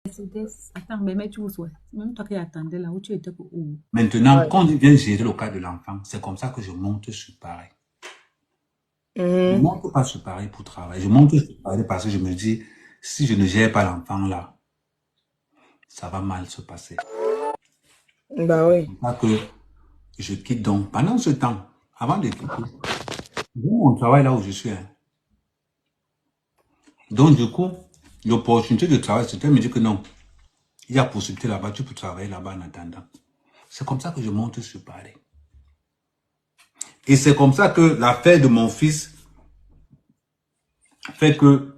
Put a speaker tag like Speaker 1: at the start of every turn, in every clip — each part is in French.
Speaker 1: Attends, mais tu vois, même toi qui attendais là où tu étais pour où?
Speaker 2: Maintenant, quand on vient gérer le cas de l'enfant, c'est comme ça que je monte sur Paris. Je ne monte pas sur Paris pour travailler. Je monte sur Paris parce que je me dis, si je ne gère pas l'enfant là, ça va mal se passer.
Speaker 3: Bah oui.
Speaker 2: C'est pour ça que je quitte donc. Pendant ce temps, avant de quitter, j'ai mon travail là où je suis. Hein. Donc du coup, l'opportunité de travail, c'était me dire que non, il y a possibilité là-bas, tu peux travailler là-bas en attendant. C'est comme ça que je monte sur Paris. Et c'est comme ça que l'affaire de mon fils fait que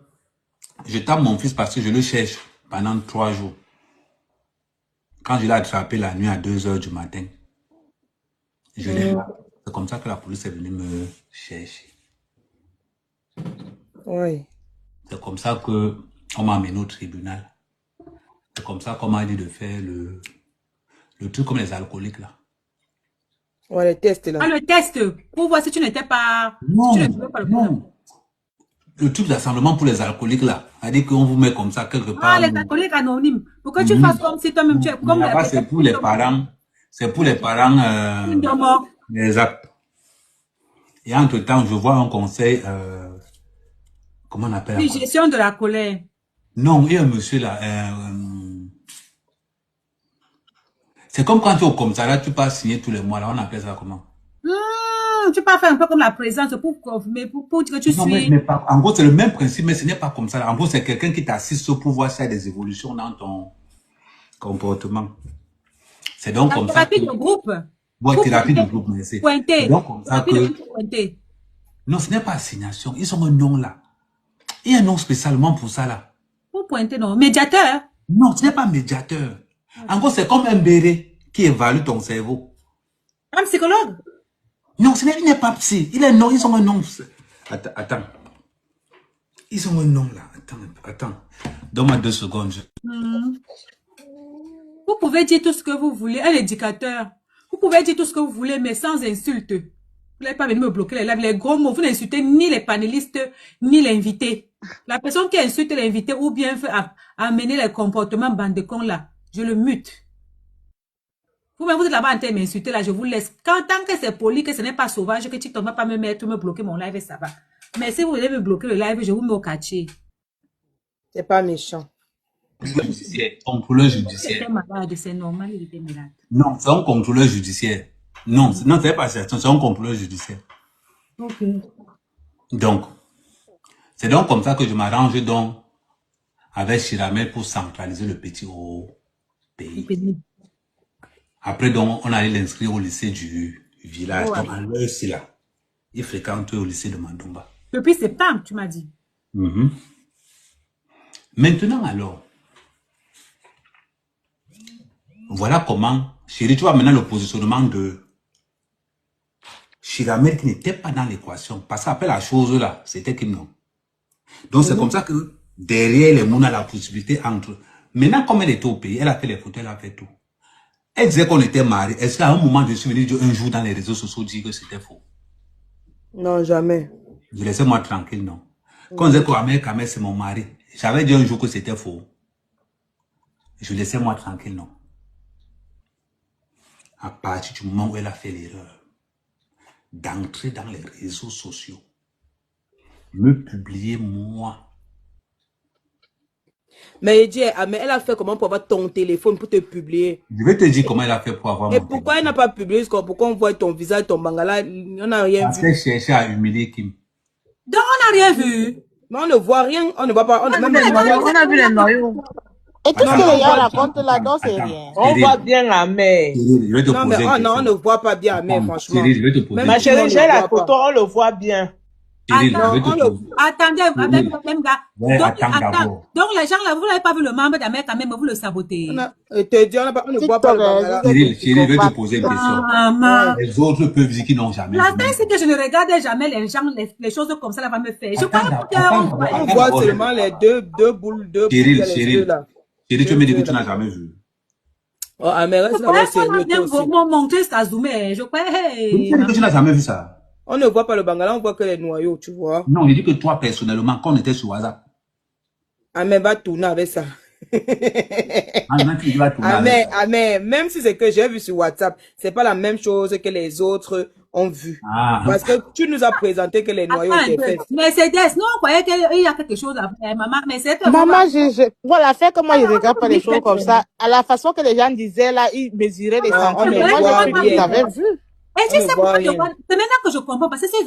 Speaker 2: je tape mon fils parce que je le cherche pendant 3 jours. Quand je l'ai attrapé la nuit à 2h du matin, je l'ai là. C'est comme ça que la police est venue me chercher.
Speaker 3: Oui.
Speaker 2: C'est comme ça que on m'a amené au tribunal. C'est comme ça qu'on m'a dit de faire le truc comme les alcooliques là.
Speaker 3: Ouais, le test là.
Speaker 1: Ah, le test, pour voir si tu n'étais pas...
Speaker 2: Non,
Speaker 1: si tu n'étais pas le
Speaker 2: non. Le truc d'assemblement pour les alcooliques là. C'est-à-dire qu'on vous met comme ça quelque part.
Speaker 1: Ah, les alcooliques anonymes. Pourquoi tu fasses comme si toi-même tu es... Comme
Speaker 2: Là-bas, c'est pour les parents. C'est pour les parents. Exact. Et entre-temps, je vois un conseil... comment on appelle
Speaker 1: la gestion de la colère.
Speaker 2: Non, il y a un monsieur là. C'est comme quand tu es au commissariat, tu passes signer tous les mois. Là, on appelle ça comment?
Speaker 1: Tu peux faire un peu comme la présence pour dire que tu
Speaker 2: non,
Speaker 1: suis...
Speaker 2: mais pas, en gros, c'est le même principe, mais ce n'est pas comme ça. En gros, c'est quelqu'un qui t'assiste pour voir s'il y a des évolutions dans ton comportement. C'est donc comme ça.
Speaker 1: Thérapie de groupe.
Speaker 2: Ouais, thérapie de groupe, merci.
Speaker 1: Pointer.
Speaker 2: C'est donc comme ça que... Non, ce n'est pas assignation. Ils ont un nom là. Il y a un nom spécialement pour ça là.
Speaker 1: Pour pointer, non. Médiateur.
Speaker 2: Non, ce n'est pas médiateur. En gros, c'est comme un béret qui évalue ton cerveau.
Speaker 1: Un psychologue?
Speaker 2: Non, il n'est pas psy. Ils ont un nom. Attends. Ils ont un nom là. Attends. Donne-moi 2 secondes.
Speaker 1: Vous pouvez dire tout ce que vous voulez. Un éducateur. Vous pouvez dire tout ce que vous voulez, mais sans insulte. Vous n'allez pas venir me bloquer les gros mots. Vous n'insultez ni les panélistes, ni l'invité. La personne qui insulte l'invité ou bien fait amener les comportements bandecons là, je le mute. Vous-même, vous êtes là-bas en train de m'insulter là, je vous laisse. Tant que c'est poli, que ce n'est pas sauvage, que TikTok ne va pas me bloquer mon live, ça va. Mais si vous voulez me bloquer le live, je vous mets au quartier.
Speaker 3: C'est pas méchant.
Speaker 2: Contrôleur judiciaire.
Speaker 1: Il était malade, c'est normal, il était malade.
Speaker 2: Non, c'est un contrôleur judiciaire. Non, c'est pas ça, c'est un contrôleur judiciaire.
Speaker 1: Ok.
Speaker 2: Donc, c'est donc comme ça que je m'arrange donc avec Chiramel pour centraliser le petit au pays. Après, donc, on allait l'inscrire au lycée du village. Ouais. Donc, à l'heure, c'est là. Il fréquente au lycée de Mandumba.
Speaker 1: Depuis septembre, tu m'as dit.
Speaker 2: Maintenant, alors, voilà comment, chérie, tu vois maintenant le positionnement de Chiramel qui n'était pas dans l'équation. Parce qu'après la chose là, c'était qu'il non. Donc, c'est comme ça que derrière les mouns, on a la possibilité entre. Maintenant, comme elle était au pays, elle a fait les photos, elle a fait tout. Elle disait qu'on était mariés. Est-ce qu'à un moment, je suis venu un jour dans les réseaux sociaux dire que c'était faux?
Speaker 3: Non, jamais.
Speaker 2: Je laissais moi tranquille, non. Quand on disait qu'Amel, c'est mon mari, j'avais dit un jour que c'était faux. Je laissais moi tranquille, non. À partir du moment où elle a fait l'erreur d'entrer dans les réseaux sociaux, me publier moi.
Speaker 3: Mais elle a fait comment pour avoir ton téléphone pour te publier?
Speaker 2: Je vais te dire comment elle a fait pour avoir mon téléphone.
Speaker 3: Et pourquoi elle n'a pas publié? Pourquoi on voit ton visage, ton bangala? On n'a rien vu.
Speaker 2: Parce qu'elle cherchait à humilier Kim.
Speaker 1: Donc on n'a rien vu.
Speaker 3: Mais on ne voit rien, on ne voit pas. On a
Speaker 4: vu les noyaux. Et tout ce que les gars racontent là-dedans, c'est rien.
Speaker 5: On voit bien la mère.
Speaker 3: Non, mais on ne voit pas bien la mère, franchement.
Speaker 2: Cyril, je vais te poser
Speaker 5: ma chérie, j'ai la photo, on le voit bien.
Speaker 1: Attendez, même gars. Donc les gens là, vous n'avez pas vu le membre d'Amel quand même, vous le sabotez.
Speaker 3: On ne voit pas le bangala.
Speaker 2: Cyril, je vais te poser une question. Les autres peuvent dire qu'ils n'ont jamais vu.
Speaker 1: La fin, c'est que je ne regardais jamais les gens, les choses comme ça, là, va me faire. Je
Speaker 3: on voit seulement les deux boules,
Speaker 2: Cyril, tu me dis que tu n'as jamais vu.
Speaker 3: Oh, Amel, c'est vraiment sérieux.
Speaker 1: Mon montrer ça zoomé. Je crois,
Speaker 2: hey. Tu n'as jamais vu ça.
Speaker 3: On ne voit pas le bangala, on voit que les noyaux, tu vois.
Speaker 2: Non, il dit que toi, personnellement, quand on était sur WhatsApp.
Speaker 3: Amel va tourner avec ça. Mais même si c'est que j'ai vu sur WhatsApp, c'est pas la même chose que les autres ont vu. Parce que tu nous as présenté que les noyaux étaient faits.
Speaker 1: Mais c'est des, non, on croyait qu'il y a quelque chose après, maman, mais c'est que
Speaker 4: maman, voilà, fait que moi, je regarde pas les choses comme ça. À la façon que les gens disaient là, ils mesuraient les centimètres. Moi, j'ai cru qu'ils avaient vu.
Speaker 1: Et tu sais pourquoi c'est maintenant que je comprends, parce que c'est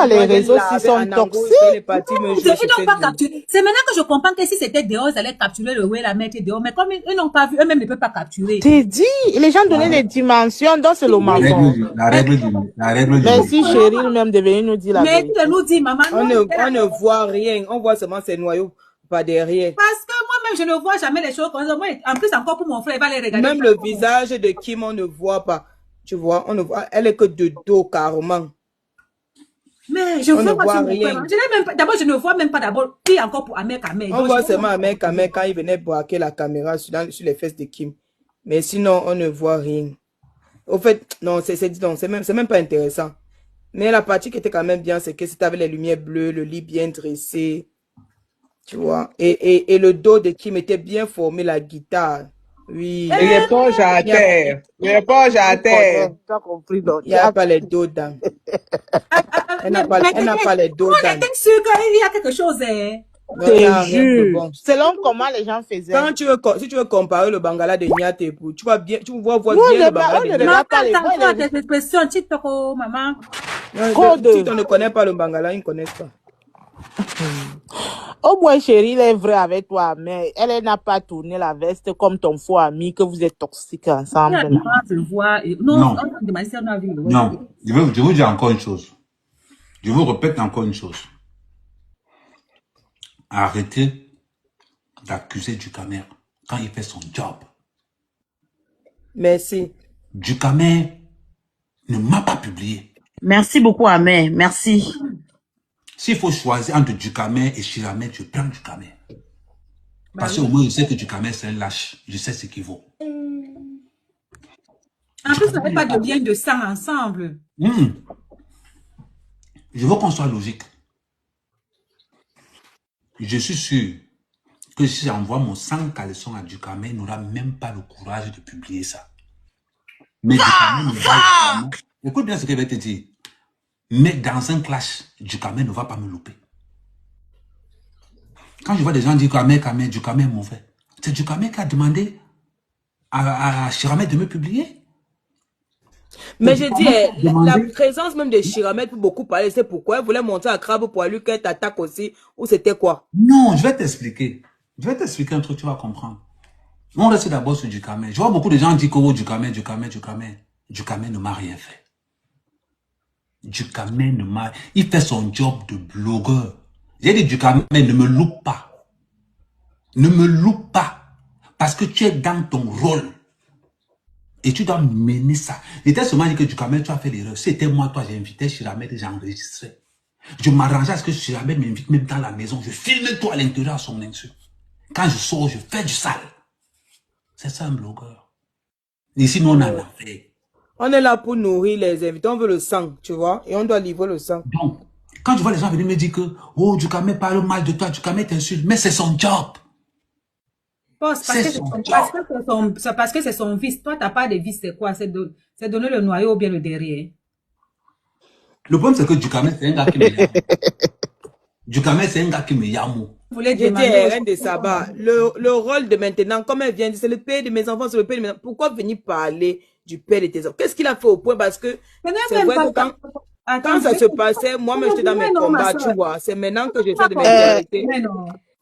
Speaker 4: les réseaux qui sont toxiques.
Speaker 1: C'est maintenant que je comprends que si c'était dehors, ils allaient capturer le ouais, la mettre dehors. Mais comme ils n'ont pas vu, eux-mêmes ne peuvent pas capturer.
Speaker 4: T'es dit, les gens donnaient des dimensions, donc c'est le mensonge.
Speaker 2: La règle du
Speaker 4: merci chérie, même de venir nous dire la vérité.
Speaker 1: Mais tu nous dis, maman,
Speaker 3: on ne voit rien, on voit seulement ces noyaux pas derrière.
Speaker 1: Parce que moi-même, je ne vois jamais les choses comme ça. Moi, en plus, encore pour mon frère, il va les regarder.
Speaker 3: Même le visage de Kim, on ne voit pas. Tu vois, on ne voit, elle est que de dos carrément.
Speaker 1: Mais je vois rien. D'abord, je ne vois même pas d'abord qui encore pour Ahmed Kamel.
Speaker 3: On voit seulement Ahmed Kamel quand il venait braquer la caméra sur les fesses de Kim. Mais sinon, on ne voit rien. Au fait, non, c'est même pas intéressant. Mais la partie qui était quand même bien, c'est que c'était avec les lumières bleues, le lit bien dressé. Tu vois. Et le dos de Kim était bien formé, la guitare. Oui.
Speaker 5: Il est pas à terre. Il est pas à terre.
Speaker 3: Tu as compris, donc. Il n'y a pas les dos dedans. Elle n'a pas les dos dedans.
Speaker 1: On était sûr qu'il y a quelque chose.
Speaker 4: Bon. Selon comment les gens faisaient.
Speaker 3: Si tu veux comparer le Bangala de Niate, tu vois bien le Bangala de Niate.
Speaker 1: Tes expressions, TikTok, maman.
Speaker 3: Si tu ne connais pas le Bangala, ils ne connaissent pas.
Speaker 4: Au moins, chérie, elle est vraie avec toi, mais elle n'a pas tourné la veste comme ton faux ami, que vous êtes toxiques ensemble.
Speaker 2: Non, je vais vous dire encore une chose. Je vous répète encore une chose. Arrêtez d'accuser Dukamer quand il fait son job.
Speaker 3: Merci.
Speaker 2: Dukamer ne m'a pas publié.
Speaker 6: Merci beaucoup, Ahmed. Merci.
Speaker 2: S'il faut choisir entre Dukamer et Shiramel, je prends Dukamer. Parce qu'au moins, je sais que Dukamer, c'est un lâche. Je sais ce qu'il vaut.
Speaker 1: En plus, on n'avait pas de lien de sang ensemble.
Speaker 2: Je veux qu'on soit logique. Je suis sûr que si j'envoie mon sang caleçon à Dukamer, il n'aura même pas le courage de publier ça. Mais Dukamer ne va... Écoute bien ce que je vais te dire. Mais dans un clash, Dukamer ne va pas me louper. Quand je vois des gens dire Dukamer est mauvais, c'est Dukamer qui a demandé à Shiramel de me publier.
Speaker 3: Mais je dis, la présence même de Shiramel peut beaucoup parler. C'est pourquoi elle voulait montrer à Crabe pour lui qu'elle t'attaque aussi. Ou c'était quoi?
Speaker 2: Non, je vais t'expliquer. Je vais t'expliquer un truc, tu vas comprendre. On reste d'abord sur Dukamer. Je vois beaucoup de gens dire que Dukamer ne m'a rien fait. Dukamer ne m'a... Il fait son job de blogueur. J'ai dit Dukamer, ne me loupe pas. Ne me loupe pas. Parce que tu es dans ton rôle. Et tu dois mener ça. J'étais seulement dit que Dukamer, tu as fait l'erreur. C'était moi, toi, j'ai invité Shiramel et j'ai enregistré. Je m'arrangeais à ce que Shiramel m'invite même dans la maison. Je filme tout à l'intérieur à son insu. Quand je sors, je fais du sale. C'est ça un blogueur. Ici, nous, on a fait.
Speaker 3: On est là pour nourrir les invités. On veut le sang, tu vois. Et on doit livrer le sang.
Speaker 2: Donc, quand je vois les gens venir me dire que oh, Dukamer parle mal de toi, Dukamer t'insulte. Mais c'est son job.
Speaker 1: Parce que c'est son vice. Toi, tu n'as pas de vice, c'est quoi? C'est donner le noyau ou bien le derrière.
Speaker 2: Le problème, c'est que Dukamer, c'est un gars qui me yamo. Dukamer, c'est un gars qui me yamo.
Speaker 3: Je dis, reine de Saba, le rôle de maintenant, comme elle vient de dire, c'est le père de mes enfants, c'est le père de mes enfants. Pourquoi venir parler du père de tes enfants? Qu'est-ce qu'il a fait au point? Parce que c'est vrai que quand ça se passait, moi-même, j'étais dans mes combats, tu vois. C'est maintenant que j'essaie de m'intéresser.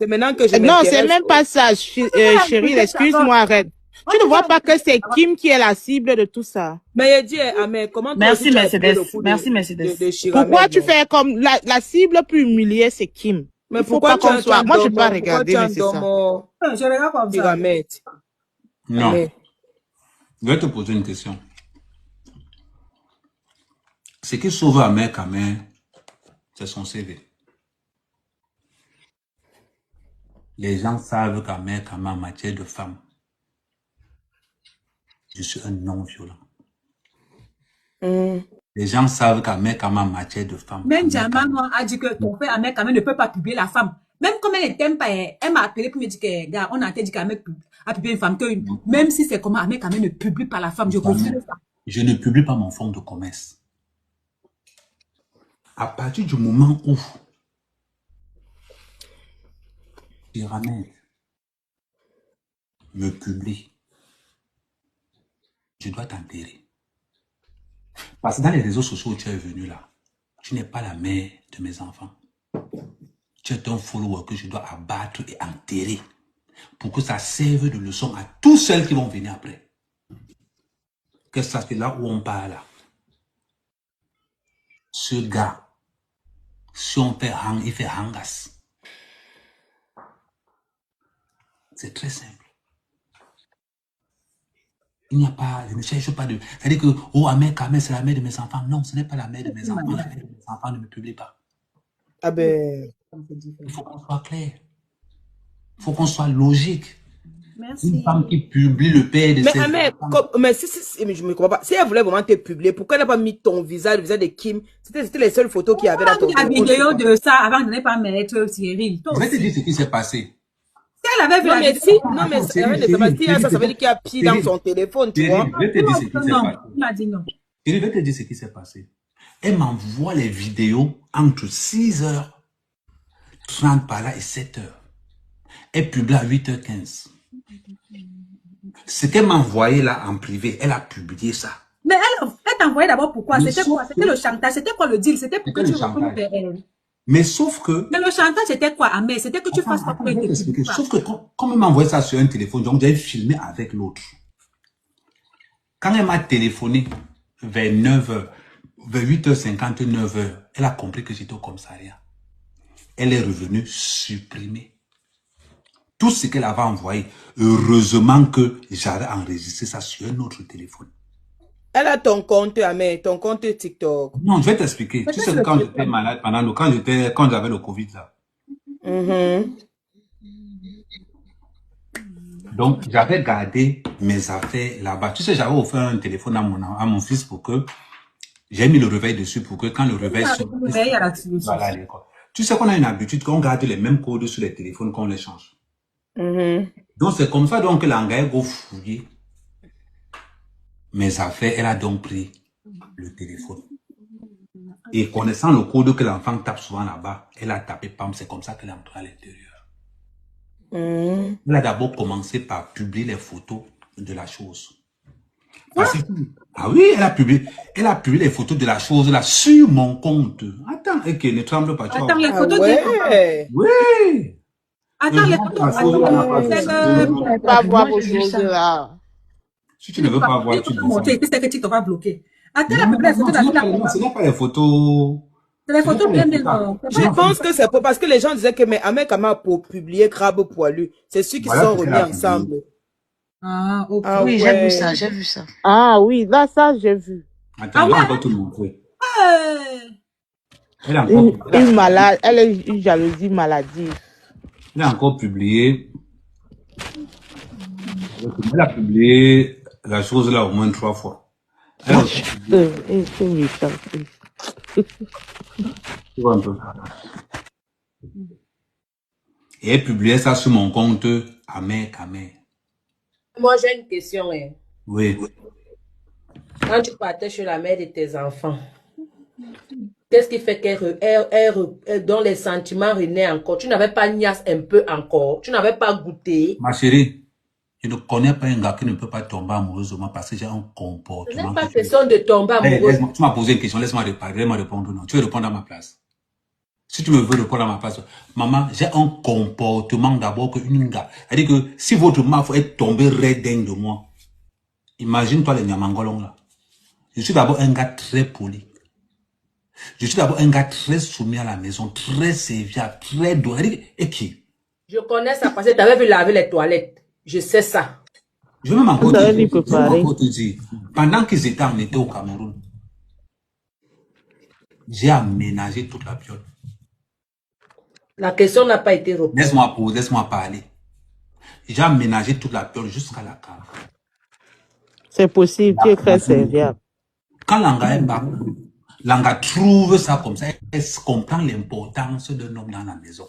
Speaker 3: C'est maintenant que je
Speaker 4: non, c'est même pas ça, chérie, excuse-moi, arrête. Tu ne vois pas que c'est Kim qui est la cible de tout ça.
Speaker 3: Mais il dit, Ahmed, comment
Speaker 6: merci, Mercedes. Merci, Mercedes.
Speaker 4: Pourquoi tu fais comme la cible plus humiliée, c'est Kim?
Speaker 3: Mais pourquoi tu as
Speaker 4: moi, je ne vais pas regarder, mais c'est ça.
Speaker 1: Je regarde comme ça.
Speaker 2: Non. Je vais te poser une question. Ce qui sauve Ahmed Kamel, c'est son CV. Les gens savent qu'Ahmed Kamel, en matière de femme, je suis un non-violent. Les gens savent qu'Ahmed Kamel, en matière de femme...
Speaker 1: Même Jamal a dit que ton frère Ahmed Kamel ne peut pas publier la femme. Même comme elle ne t'aime pas, elle m'a appelé pour me dire que, gars, on a dit qu'Ahmed a publié une femme, que même si c'est comment Ahmed ne publie pas la femme, je refuse ça.
Speaker 2: Je ne publie pas mon fonds de commerce. À partir du moment où Pyramide me publie, je dois t'enterrer. Parce que dans les réseaux sociaux où tu es venu là, tu n'es pas la mère de mes enfants. Tu es un follower que je dois abattre et enterrer pour que ça serve de leçon à tous ceux qui vont venir après. Que ça c'est là où on parle là. Ce gars, si on fait hang, il fait hangas. C'est très simple. Il n'y a pas, je ne cherche pas de... C'est-à-dire que, oh, Ahmed Kamel, c'est la mère de mes enfants. Non, ce n'est pas la mère de mes enfants. La mère de mes enfants ne me publie pas.
Speaker 3: Ah ben...
Speaker 2: Il faut qu'on soit clair. Il faut qu'on soit logique.
Speaker 1: Merci.
Speaker 2: Une femme qui publie le père de ses enfants.
Speaker 3: Mais mais je me comprends pas. Si elle voulait vraiment te publier, pourquoi elle n'a pas mis ton visage, le visage de Kim? C'était les seules photos qu'il y avait dans ton
Speaker 1: téléphone. La vidéo de ça avant de ne pas mettre Cyril.
Speaker 2: Je vais te dire ce qui s'est passé.
Speaker 1: Si elle avait vu
Speaker 3: non,
Speaker 1: la
Speaker 3: mais
Speaker 1: vidéo.
Speaker 3: Non, mais ça veut dire qu'il y a pire dans son téléphone, tu vois.
Speaker 2: Je vais te dire ce qui s'est passé.
Speaker 1: Il m'a dit non.
Speaker 2: Je vais te dire ce qui s'est passé. Elle m'envoie les vidéos entre 6h30 par là et 7h. Elle publie à 8h15. Ce qu'elle m'a envoyé là en privé, elle a publié ça.
Speaker 1: Mais elle t'a envoyé d'abord pourquoi? C'était quoi? C'était le chantage. C'était quoi le deal? C'était pour que tu retournes vers elle.
Speaker 2: Mais sauf que...
Speaker 1: Mais le chantage, c'était quoi, Ahmed? C'était que tu fasses pas pour être expliqué.
Speaker 2: Sauf que quand elle m'a envoyé ça sur un téléphone, donc j'avais filmé avec l'autre. Quand elle m'a téléphoné vers 9h, vers 8h50, 9h, elle a compris que j'étais au commissariat. Elle est revenue supprimer tout ce qu'elle avait envoyé. Heureusement que j'avais enregistré ça sur un autre téléphone.
Speaker 3: Elle a ton compte, Ahmed, ton compte TikTok.
Speaker 2: Non, je vais t'expliquer. Tu sais que quand j'étais malade, quand j'avais le Covid là. Donc, j'avais gardé mes affaires là-bas. Tu sais, j'avais offert un téléphone à mon fils pour que j'ai mis le réveil dessus pour que quand le réveil sonne, voilà, tu sais qu'on a une habitude qu'on garde les mêmes codes sur les téléphones qu'on les change. Donc, c'est comme ça donc que l'engagé go fouiller mes affaires. Elle a donc pris le téléphone. Et connaissant le code que l'enfant tape souvent là-bas, elle a tapé PAM. C'est comme ça qu'elle est entrée à l'intérieur. Elle a d'abord commencé par publier les photos de la chose. Ah oui, elle a publié les photos de la chose là sur mon compte. Attends, ok, ne tremble pas.
Speaker 1: Attends, les photos
Speaker 2: Oui.
Speaker 1: Attends, les photos.
Speaker 4: Je ne peux pas voir vos choses là.
Speaker 2: Si tu ne veux pas voir, tu dis ça.
Speaker 1: C'est que tu t'auras bloqué. Attends, les photos de
Speaker 2: ce n'est pas les photos.
Speaker 1: C'est les photos bien.
Speaker 3: Je pense que c'est parce que les gens disaient que mais Ahmed Kamel pour publier Crabe Poilu. C'est ceux qui sont remis ensemble.
Speaker 1: Ah, ok.
Speaker 6: Oui, j'ai vu ça.
Speaker 4: Ah oui, là, ça, j'ai vu.
Speaker 2: Attends, elle a encore tout montré. Elle a
Speaker 4: une malade, elle est une jalousie maladive.
Speaker 2: Elle a encore publié. Elle a publié la chose là au moins 3 fois. Elle a et elle publiait ça sur mon compte Ahmed Kamel.
Speaker 7: Moi, j'ai une question.
Speaker 2: Oui.
Speaker 7: Quand tu partais chez la mère de tes enfants, qu'est-ce qui fait qu'elle dont les sentiments renaient encore? Tu n'avais pas niasse un peu encore? Tu n'avais pas goûté?
Speaker 2: Ma chérie, je ne connais pas un gars qui ne peut pas tomber amoureux de moi parce que j'ai un comportement.
Speaker 7: Ce n'est pas question de tomber amoureux.
Speaker 2: Tu m'as posé une question, laisse-moi répondre. Non, tu veux répondre à ma place. Si tu me veux répondre à ma place, maman, j'ai un comportement d'abord qu'une gars. C'est-à-dire que si votre meuf est tombée redingue de moi, imagine-toi les Nyamangolong là. Je suis d'abord un gars très poli. Je suis d'abord un gars très soumis à la maison, très serviable, très doux. Et qui?
Speaker 7: Je connais ça parce que tu avais vu laver les toilettes. Je sais ça.
Speaker 2: Je vais même encore te dire, pendant qu'ils étaient en été au Cameroun, j'ai aménagé toute la piole.
Speaker 7: La question n'a pas été répondue.
Speaker 2: Laisse-moi parler. J'ai aménagé toute la piole jusqu'à la cave.
Speaker 4: C'est possible, tu es très serviable.
Speaker 2: Quand Langa trouve ça comme ça, elle comprend l'importance d'un homme dans la maison.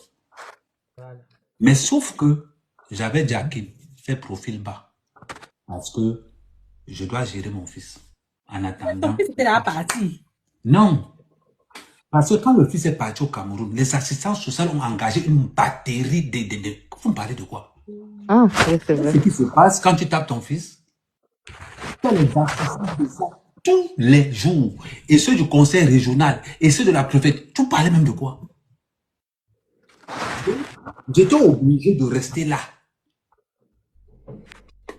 Speaker 7: Voilà.
Speaker 2: Mais sauf que j'avais dit à Kim, fais profil bas. Parce que je dois gérer mon fils. En attendant.
Speaker 1: C'était la partie.
Speaker 2: Non. Parce que quand le fils est parti au Cameroun, les assistants sociaux ont engagé une batterie de... Vous me parlez de quoi?
Speaker 4: Ah, oui, c'est vrai.
Speaker 2: Ce qui se passe quand tu tapes ton fils, tu as les assistants sociaux tous les jours. Et ceux du conseil régional et ceux de la préfecture, tu parlais même de quoi? J'étais obligé de rester là.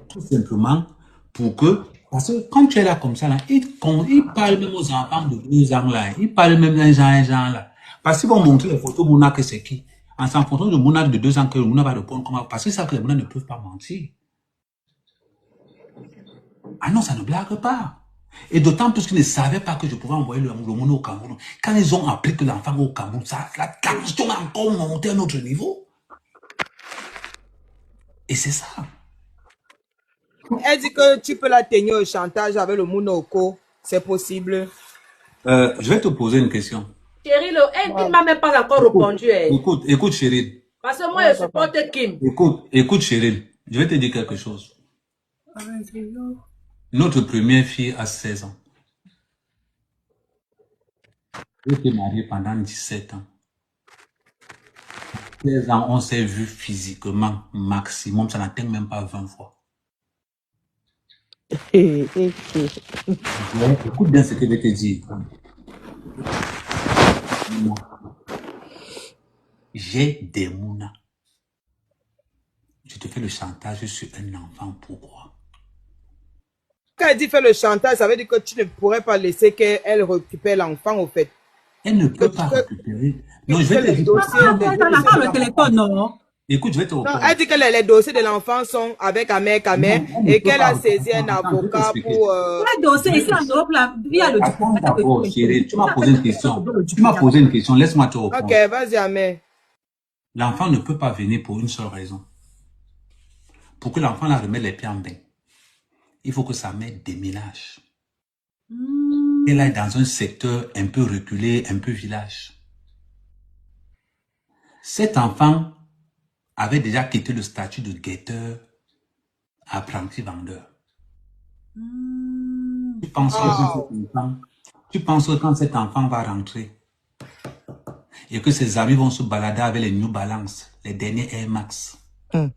Speaker 2: Tout simplement pour que, parce que quand tu es là comme ça, là, il parle même aux enfants de 2 ans là, il parle même d'un genre là. Parce qu'ils vont montrer les photos Mouna que c'est qui. En s'en fonction de Mouna de 2 ans que Mouna va répondre comment, parce qu'ils savent que les Mouna ne peuvent pas mentir. Ah non, ça ne blague pas. Et d'autant plus qu'ils ne savaient pas que je pouvais envoyer le Mouna au Cameroun. Quand ils ont appris que l'enfant est au Cameroun, ça, la tension a encore monté à un autre niveau. Et c'est ça.
Speaker 3: Elle dit que tu peux la tenir au chantage avec le Mounoko. C'est possible.
Speaker 2: Je vais te poser une question.
Speaker 7: Chérie, elle ne m'a même pas encore répondu.
Speaker 2: Écoute, Chérie.
Speaker 7: Parce que moi, je supporte Kim.
Speaker 2: Écoute, Chérie. Je vais te dire quelque chose. Notre première fille a 16 ans. Elle était mariée pendant 17 ans. 16 ans, on s'est vu physiquement maximum, ça n'atteint même pas 20 fois. Écoute bien ce que je vais te dire. J'ai des mounas. Je te fais le chantage sur un enfant, pourquoi?
Speaker 3: Quand elle dit faire le chantage, ça veut dire que tu ne pourrais pas laisser qu'elle récupère l'enfant, au fait.
Speaker 2: Elle ne peut pas récupérer. Non, je vais te dire.
Speaker 1: Le téléphone, non.
Speaker 2: Écoute, je vais te répondre.
Speaker 3: Non, elle dit que les dossiers de l'enfant sont avec Amé Kamé et qu'elle a saisi un avocat pour...
Speaker 1: Le dossier ici en Europe, là, il y a le...
Speaker 2: Attends d'abord, chérie, tu m'as posé une question. Tu m'as posé une question, laisse-moi te répondre.
Speaker 3: Ok, vas-y, Amé.
Speaker 2: L'enfant ne peut pas venir pour une seule raison. Pour que l'enfant la remette les pieds en bain, il faut que sa mère déménage. Elle est dans un secteur un peu reculé, un peu village. Cet enfant avait déjà quitté le statut de guetteur, apprenti vendeur. Tu penses que quand cet enfant va rentrer et que ses amis vont se balader avec les New Balance, les derniers Air Max, en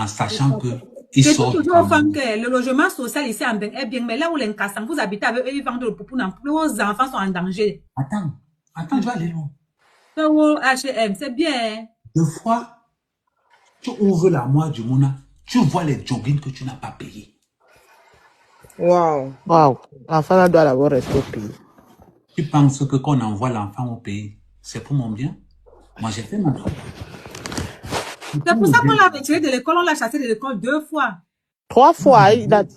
Speaker 2: sachant que ils sortent.
Speaker 1: toujours aux femmes que le logement social ici en est bien, mais là où les Nkassam, vous habitez avec eux, ils vendent le poupou, vos enfants sont en danger.
Speaker 2: Attends, je vais aller loin.
Speaker 1: H&M, c'est bien.
Speaker 2: Deux fois, tu ouvres l'armoire du Mouna, tu vois les joggings que tu n'as pas payés.
Speaker 3: Wow.
Speaker 4: L'enfant là doit d'abord rester au pays.
Speaker 2: Tu penses que quand on envoie l'enfant au pays, c'est pour mon bien? Moi, j'ai fait ma chose.
Speaker 1: C'est pour ça qu'on l'a retiré de l'école, on l'a chassé de l'école 2 fois.
Speaker 4: 3 fois.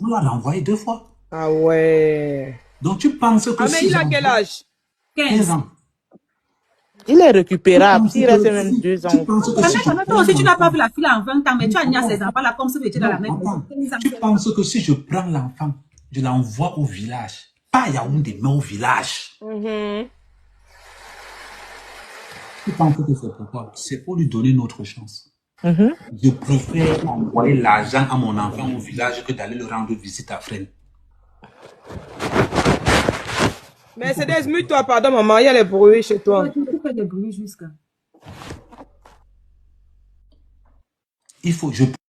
Speaker 2: On l'a envoyé 2 fois.
Speaker 3: Ah ouais.
Speaker 2: Donc, tu penses que...
Speaker 3: Ah, mais il a quel âge?
Speaker 1: 15
Speaker 2: ans.
Speaker 4: Il est récupérable. Il reste même 2 ans.
Speaker 1: Toi aussi, tu n'as pas vu la fille en 20 ans, mais tu as mis à ces enfants-là comme si tu étais dans la même maison.
Speaker 2: Tu penses que si je prends l'enfant, je l'envoie au village, pas à Yaoundé, mais au village. Tu penses que c'est pourquoi? C'est pour lui donner une autre chance. Je préfère envoyer l'argent à mon enfant au village que d'aller le rendre visite à Fresnes.
Speaker 3: Mercedes, mute-toi, pardon, maman, il y a les bruits chez toi.
Speaker 1: Tu fais des bruits jusqu'à...
Speaker 2: Il faut,